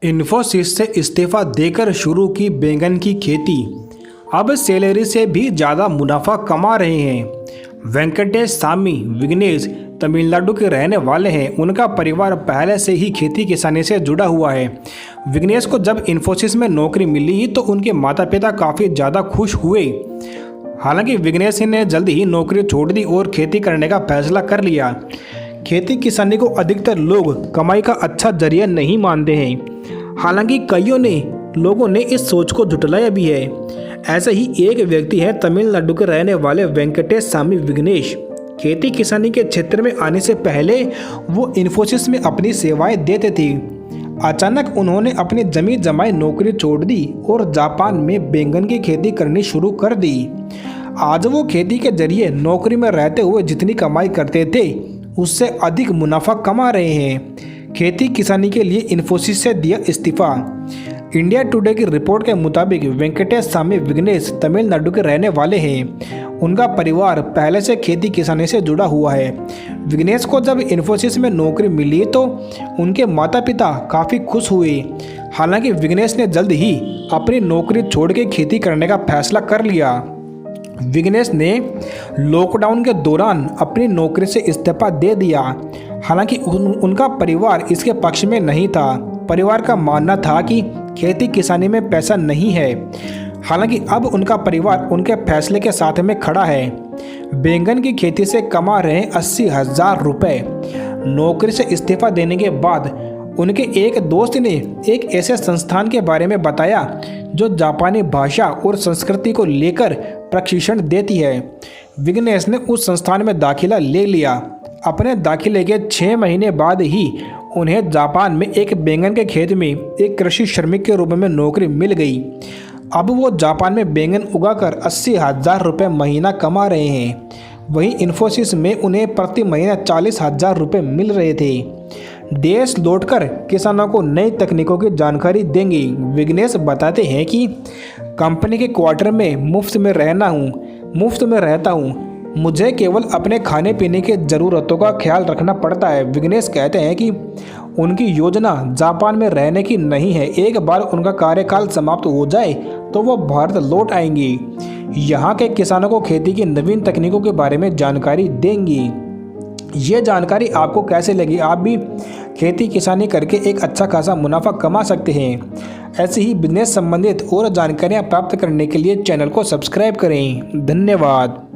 इन्फोसिस से इस्तीफा देकर शुरू की बैंगन की खेती, अब सैलरी से भी ज़्यादा मुनाफा कमा रहे हैं। वेंकटेश सामी विघ्नेश तमिलनाडु के रहने वाले हैं। उनका परिवार पहले से ही खेती किसानी से जुड़ा हुआ है। विघ्नेश को जब इन्फोसिस में नौकरी मिली तो उनके माता पिता काफ़ी ज़्यादा खुश हुए। हालांकि विघ्नेश ने जल्द ही नौकरी छोड़ दी और खेती करने का फैसला कर लिया। खेती किसानी को अधिकतर लोग कमाई का अच्छा जरिया नहीं मानते हैं। हालांकि कईयों लोगों ने इस सोच को झुटलाया भी है। ऐसे ही एक व्यक्ति है तमिलनाडु के रहने वाले वेंकटेश सामी विघ्नेश। खेती किसानी के क्षेत्र में आने से पहले वो इन्फोसिस में अपनी सेवाएं देते थे। अचानक उन्होंने अपनी जमी जमाई नौकरी छोड़ दी और जापान में बैंगन की खेती करनी शुरू कर दी। आज वो खेती के जरिए नौकरी में रहते हुए जितनी कमाई करते थे उससे अधिक मुनाफा कमा रहे हैं। खेती किसानी के लिए इन्फोसिस से दिया इस्तीफा। इंडिया टुडे की रिपोर्ट के मुताबिक वेंकटेश सामी विघ्नेश तमिलनाडु के रहने वाले हैं। उनका परिवार पहले से खेती किसानी से जुड़ा हुआ है। विघ्नेश को जब इन्फोसिस में नौकरी मिली तो उनके माता पिता काफ़ी खुश हुए। हालांकि विघ्नेश ने जल्द ही अपनी नौकरी छोड़ के खेती करने का फैसला कर लिया। विघ्नेश ने लॉकडाउन के दौरान अपनी नौकरी से इस्तीफा दे दिया। हालांकि उनका परिवार इसके पक्ष में नहीं था। परिवार का मानना था कि खेती किसानी में पैसा नहीं है। हालांकि अब उनका परिवार उनके फैसले के साथ में खड़ा है। बैंगन की खेती से कमा रहे 80,000 रुपये। नौकरी से इस्तीफा देने के बाद उनके एक दोस्त ने एक ऐसे संस्थान के बारे में बताया जो जापानी भाषा और संस्कृति को लेकर प्रशिक्षण देती है। विघ्नेश ने उस संस्थान में दाखिला ले लिया। अपने दाखिले के 6 महीने बाद ही उन्हें जापान में एक बैंगन के खेत में एक कृषि श्रमिक के रूप में नौकरी मिल गई। अब वो जापान में बैंगन उगाकर 80,000 रुपये महीना कमा रहे हैं। वहीं इन्फोसिस में उन्हें प्रति महीना 40,000 रुपये मिल रहे थे। देश लौटकर किसानों को नई तकनीकों की जानकारी देंगे। विघ्नेश बताते हैं कि कंपनी के क्वार्टर में मुफ्त में रहता हूँ। मुझे केवल अपने खाने पीने की ज़रूरतों का ख्याल रखना पड़ता है। विघ्नेश कहते हैं कि उनकी योजना जापान में रहने की नहीं है। एक बार उनका कार्यकाल समाप्त हो जाए तो वो भारत लौट आएंगे। यहाँ के किसानों को खेती की नवीन तकनीकों के बारे में जानकारी देंगी। ये जानकारी आपको कैसे लगी? आप भी खेती किसानी करके एक अच्छा खासा मुनाफा कमा सकते हैं। ऐसे ही बिजनेस संबंधित और जानकारियाँ प्राप्त करने के लिए चैनल को सब्सक्राइब करें। धन्यवाद।